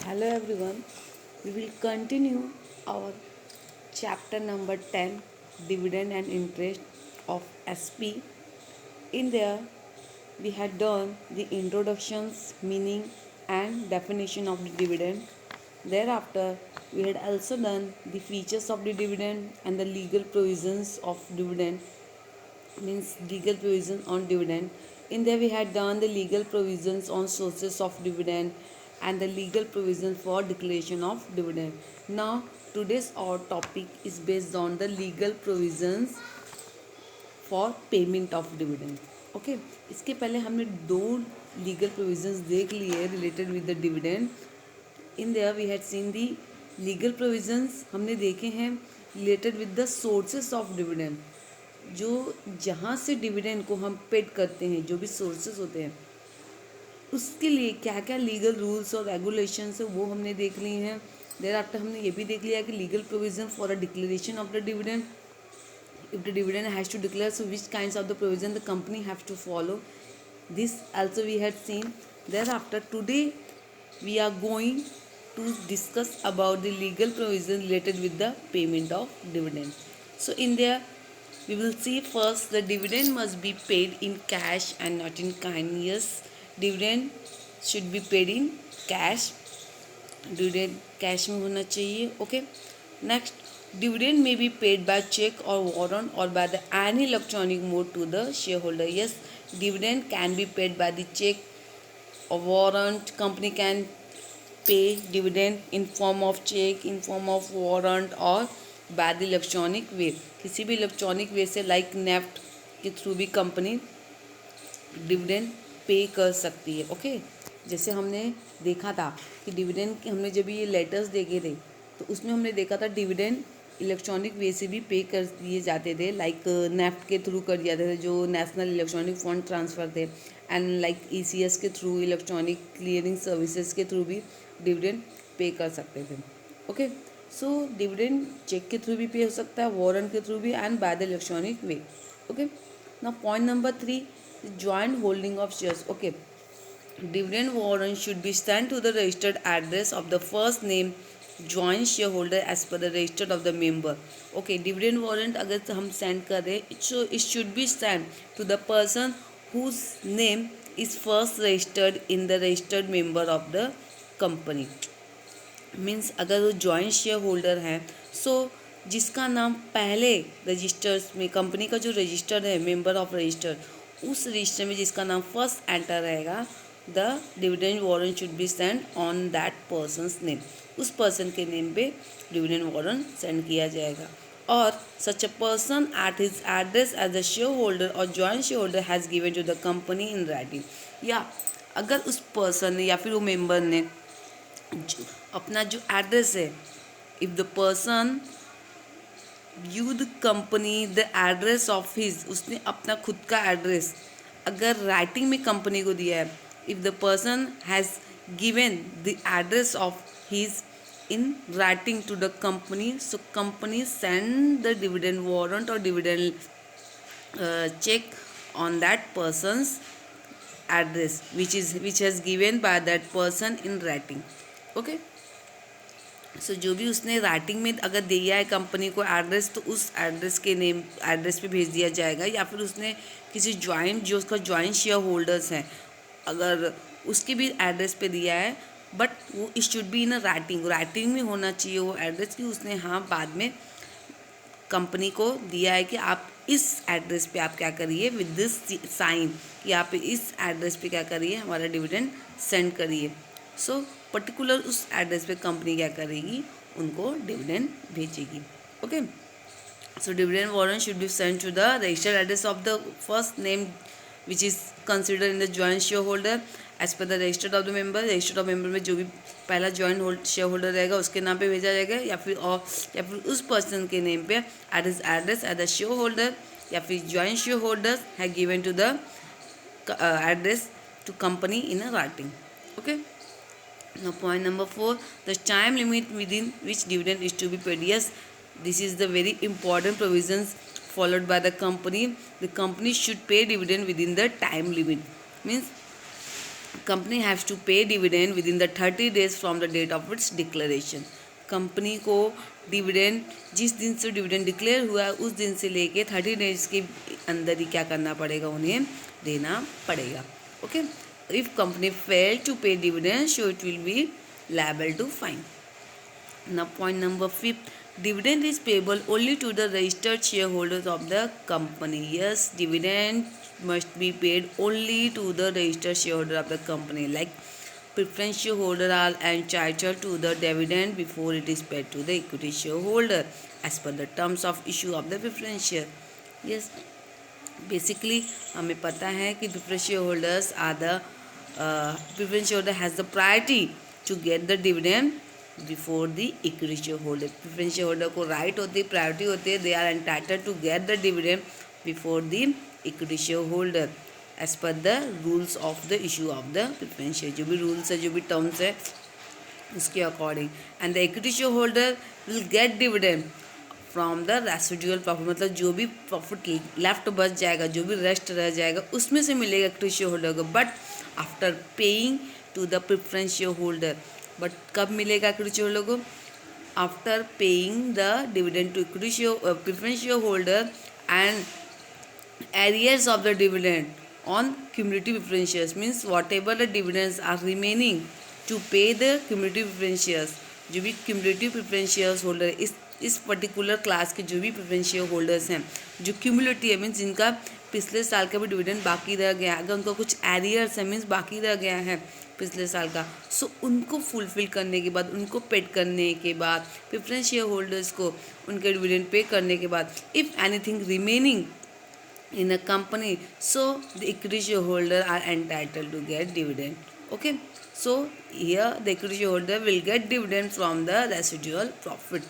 Hello everyone. We will continue our chapter number 10, Dividend and Interest of SP. In there, we had done the introductions, meaning, and definition of the dividend. Thereafter, we had also done the features of the dividend and the legal provisions of dividend, means legal provision on dividend. In there we had done the legal provisions on sources of dividend and the legal provision for declaration of dividend. Now today's our topic is based on the legal provisions for payment of dividend. Okay, इसके पहले हमने दो legal provisions देख लिए related with the dividend. In there we had seen the legal provisions हमने देखे हैं related with the sources of dividend, जो जहाँ से डिविडेंड को हम पेड करते हैं, जो भी सोर्सेस होते हैं उसके लिए क्या क्या लीगल रूल्स और रेगुलेशंस है वो हमने देख लिए हैं. देर आफ्टर हमने ये भी देख लिया कि legal provision for a declaration of the dividend, if the dividend has to declare, so which kinds of the provision the company have to follow. This also we had seen. Thereafter today we are going to discuss about the legal provision related with the payment of dividend. So in there we will see first the dividend must be paid in cash and not in kind. Yes, dividend should be paid in cash. Dividend cash में होना चाहिए. Okay, next dividend may be paid by check or warrant or by the any electronic mode to the shareholder. Yes, dividend can be paid by the check or warrant. Company can pay dividend in form of check, in form of warrant or by the electronic way. किसी भी electronic वे से like NEFT के through भी company dividend pay कर सकती है. Okay, जैसे हमने देखा था कि डिविडेंड हमने जब ये लेटर्स देखे थे तो उसमें हमने देखा था डिविडेंड इलेक्ट्रॉनिक वे से भी पे कर दिए जाते थे, लाइक नेफ्ट के थ्रू कर दिया जाते थे जो नेशनल इलेक्ट्रॉनिक फंड ट्रांसफ़र थे, एंड लाइक ईसीएस के थ्रू, इलेक्ट्रॉनिक क्लियरिंग सर्विसेज के थ्रू भी डिविडेंड पे कर सकते थे. ओके, सो डिविडेंड चेक के थ्रू भी पे हो सकता है, वारंट के थ्रू भी, and by the electronic way. Okay, now point number 3, joint holding of shares. Okay, dividend warrant should be sent to the registered address of the first name joint shareholder as per the register of the member. Okay, dividend warrant अगर हम send कर रहे so it should be sent to the person whose name is first registered in the registered member of the company. Means अगर वो joint share holder हैं सो जिसका नाम पहले रजिस्टर्स में, कंपनी का जो रजिस्टर है, मेंबर ऑफ रजिस्टर, उस रजिस्टर में जिसका नाम फर्स्ट एंटर रहेगा, the dividend warrant should be send on that person's name. उस पर्सन के नेम पे डिविडेंड वारंट सेंड किया जाएगा. और such a person at his address as a shareholder और joint share holder has given to the company in writing. या अगर उस पर्सन ने या फिर वो मेंबर ने अपना जो एड्रेस है, if the person give the company the address of his, उसने अपना खुद का एड्रेस अगर राइटिंग में कंपनी को दिया है, if the person has given the address of his in writing to the company, so company send the dividend warrant और dividend cheque on that person's address which has given by that person in writing. Okay, so जो भी उसने writing में अगर दिया है company को address, तो उस एड्रेस के नेम एड्रेस पे भेज दिया जाएगा. या फिर उसने किसी जॉइंट, जो उसका जॉइंट शेयर होल्डर्स हैं, अगर उसके भी एड्रेस पे दिया है, बट वो it should be in a writing में होना चाहिए वो एड्रेस, कि उसने हाँ बाद में कंपनी को दिया है कि आप इस एड्रेस पे आप क्या करिए विद दिस साइन, कि आप इस एड्रेस पे क्या करिए, हमारा डिविडेंड सेंड करिए. सो पर्टिकुलर उस एड्रेस पे कंपनी क्या करेगी, उनको डिविडेंड भेजेगी. Okay, so dividend warrant should be send to the registered address of the first name which is consider in the joint share holder as per the registered of the member. Registered of member में जो भी पहला joint share holder रहेगा उसके नाम पे भेजा जाएगा, या फिर उस पर्सन के नेम पे at his address as the share holder, या फिर जॉइंट शेयर होल्डर है given to the address to company in a writing. Okay, now point number 4, the time limit within which dividend is to be paid. Yes, this is the very important provisions followed by the company. The company should pay dividend within the time limit. Means company has to pay dividend within the 30 days from the date of its declaration. Company को dividend, जिस दिन से dividend declare हुआ है उस दिन से लेके 30 days के अंदर ही क्या करना पड़ेगा, उन्हें देना पड़ेगा। Okay, if company fail to pay dividend so it will be liable to fine. Now point number 5, dividend is payable only to the registered shareholders of the company. Yes, dividend must be paid only to the registered shareholder of the company. Like preference shareholder are entitled to the dividend before it is paid to the equity shareholder as per the terms of issue of the preference share. Yes, basically हमें पता है कि preference shareholders are the preference shareholder has the priority to get the dividend before the equity shareholder. Preference shareholder को right होती है, priority होती है, they are entitled to get the dividend before the equity shareholder as per the rules of the issue of the preference share. जो भी rules है, जो भी terms है, उसके according, and the equity shareholder will get dividend from the residual profit, मतलब जो भी प्रॉफिट लेफ्ट बच जाएगा, जो भी रेस्ट रह जाएगा उसमें से मिलेगा इक्विटी शेयर होल्डर को, but after paying to the preference share holder. But कब मिलेगा इक्विटी शेयर होल्डर को? After paying the dividend to equity share preference share holder and arrears of the dividend on cumulative preference shares, means whatever the dividends are remaining to pay the cumulative preference shares। जो भी cumulative preference shares holder इस particular class के जो भी preference share holders हैं, जो cumulative है means जिनका पिछले साल का भी डिविडेंड बाकी रह गया, अगर उनका कुछ एरियर्स है मीन्स बाकी रह गया है पिछले साल का, सो उनको फुलफिल करने के बाद, उनको पेड करने के बाद, प्रेफरेंस शेयर होल्डर्स को उनके डिविडेंड पे करने के बाद, if anything remaining in a company, so the equity shareholder are entitled to get dividend. Okay, so here the equity shareholder will get dividend from the residual profit.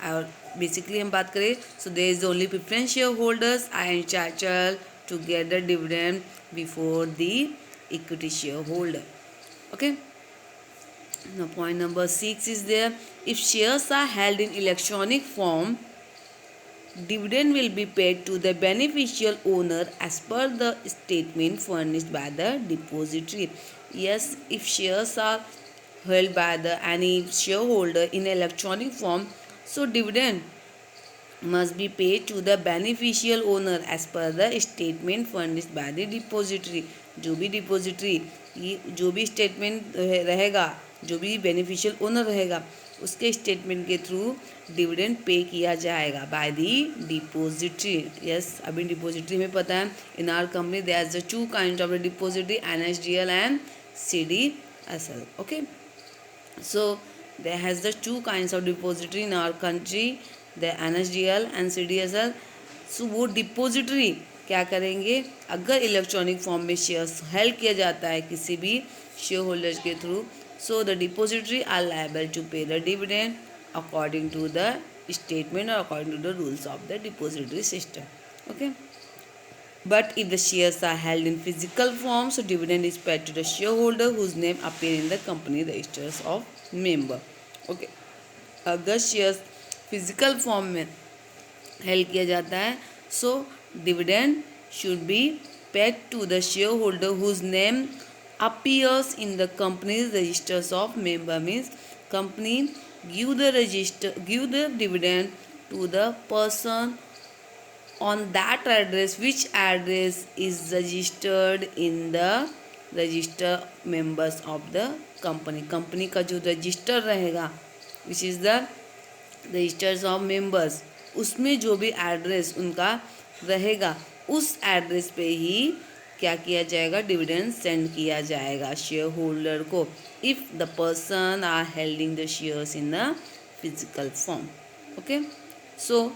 और basically हम बात करें, so there is only preference shareholders are entitled to get the dividend before the equity shareholder. Okay, now point number 6 is there, if shares are held in electronic form, dividend will be paid to the beneficial owner as per the statement furnished by the depository. Yes, if shares are held by the any shareholder in electronic form, so dividend must be paid to the beneficial owner as per the statement furnished by the depository. जो भी depository, जो भी statement रहेगा, जो भी beneficial owner रहेगा, उसके statement के थ्रू डिविडेंड पे किया जाएगा बाय दी डिपोजिटरी। यस, अभी डिपोजिटरी में पता है in our company there is the two kind of the depository, NSDL and CDSL. Okay, so there has the two kinds of depository in our country, the NSDL and CDSL. So वो depository क्या करेंगे, अगर electronic form में shares held किया जाता है किसी भी शेयर होल्डर्स के through, so the depository are liable to pay the dividend according to the statement or according to the rules of the depository system. Okay, but if the shares are held in physical form, so dividend is paid to the shareholder whose name appear in the company registers of member. Okay, अगर shares physical form में held किया जाता है, so dividend should be paid to the shareholder whose name appears in the company's registers of member, means company give the dividend to the person on that address which address is registered in the register members of the company का जो register रहेगा which is the registers of members, उसमें जो भी address उनका रहेगा उस address पे ही क्या किया जाएगा, डिविडेंड सेंड किया जाएगा शेयर होल्डर को, if the person are holding the shares in the physical form. Okay, so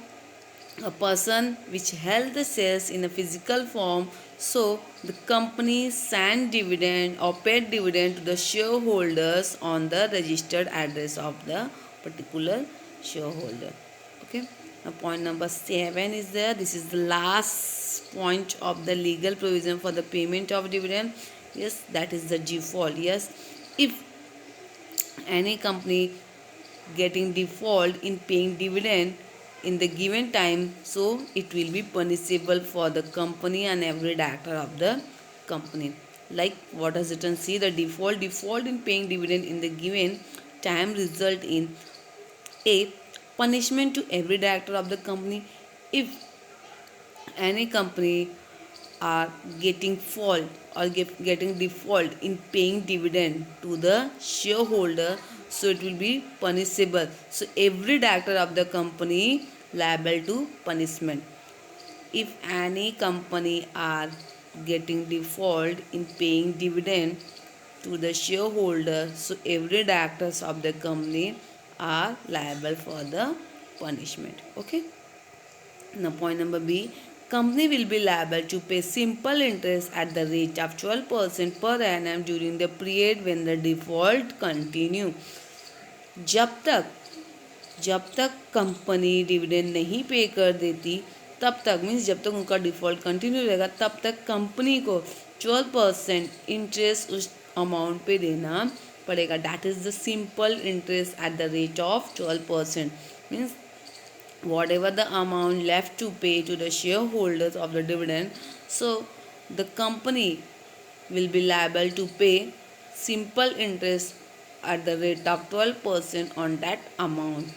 a person which held the shares in a physical form, so the company sent dividend or paid dividend to the shareholders on the registered address of the particular shareholder. Okay, now point number 7 is there. This is the last point of the legal provision for the payment of dividend. Yes, that is the default. Yes, if any company getting default in paying dividend in the given time, so it will be punishable for the company and every director of the company. like what is written, see the default in paying dividend in the given time result in a punishment to every director of the company. If any company are getting fault or getting default in paying dividend to the shareholder, so it will be punishable. So every director of the company liable to punishment. If any company are getting default in paying dividend to the shareholder, so every directors of the company are liable for the punishment. Okay. Now point number B, company will be liable to pay simple interest at the rate of 12% per annum during the period when the default continue. जब तक company dividend नहीं पे कर देती, तब तक means जब तक उनका डिफ़ॉल्ट कंटिन्यू रहेगा, तब तक कंपनी को 12% इंटरेस्ट उस अमाउंट पे देना पड़ेगा. That is the simple interest at the rate of 12%. Means whatever the amount left to pay to the shareholders of the dividend, so the company will be liable to pay simple interest at the rate of 12% on that amount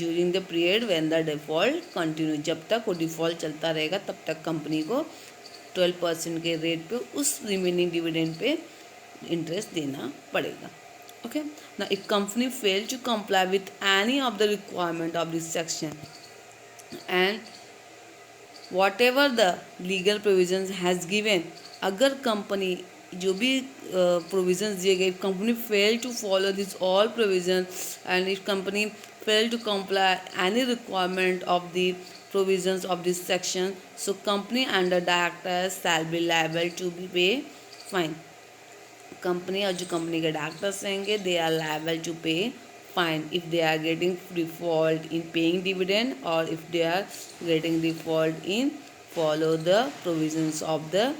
during the period when the default continue. जब तक वो default चलता रहेगा तब तक company को 12% के rate पे उस रिमेनिंग डिविडेंड पे इंटरेस्ट देना पड़ेगा. Okay. Now, if company fail to comply with any of the requirement of this section and whatever the legal provisions has given, अगर company जो भी provisions दिए गए, if company fail to follow this all provisions and if company fail to comply any requirement of the provisions of this section, so company under directors shall be liable to be pay fine. Company और जो company के directors रहेंगे, they are liable to pay fine if they are getting default in paying dividend और if they are getting default in follow the provisions of the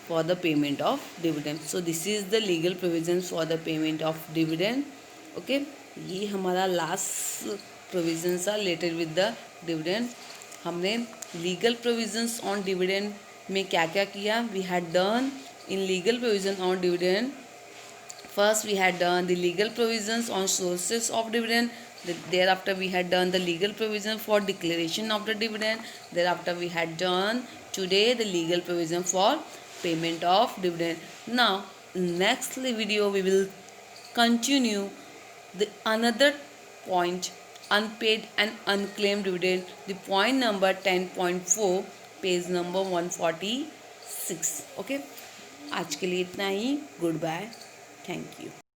for the payment of dividend. So this is the legal provisions for the payment of dividend. Okay, ये हमारा last provisions are related with the dividend. हमने legal provisions on dividend में क्या क्या किया. We had done in legal provision on dividend. First we had done the legal provisions on sources of dividend. Thereafter we had done the legal provision for declaration of the dividend. Thereafter we had done today the legal provision for payment of dividend. Now next video we will continue the another point, unpaid and unclaimed dividend, the point number 10.4, page number 146. Okay, आज के लिए इतना ही. Goodbye, thank you.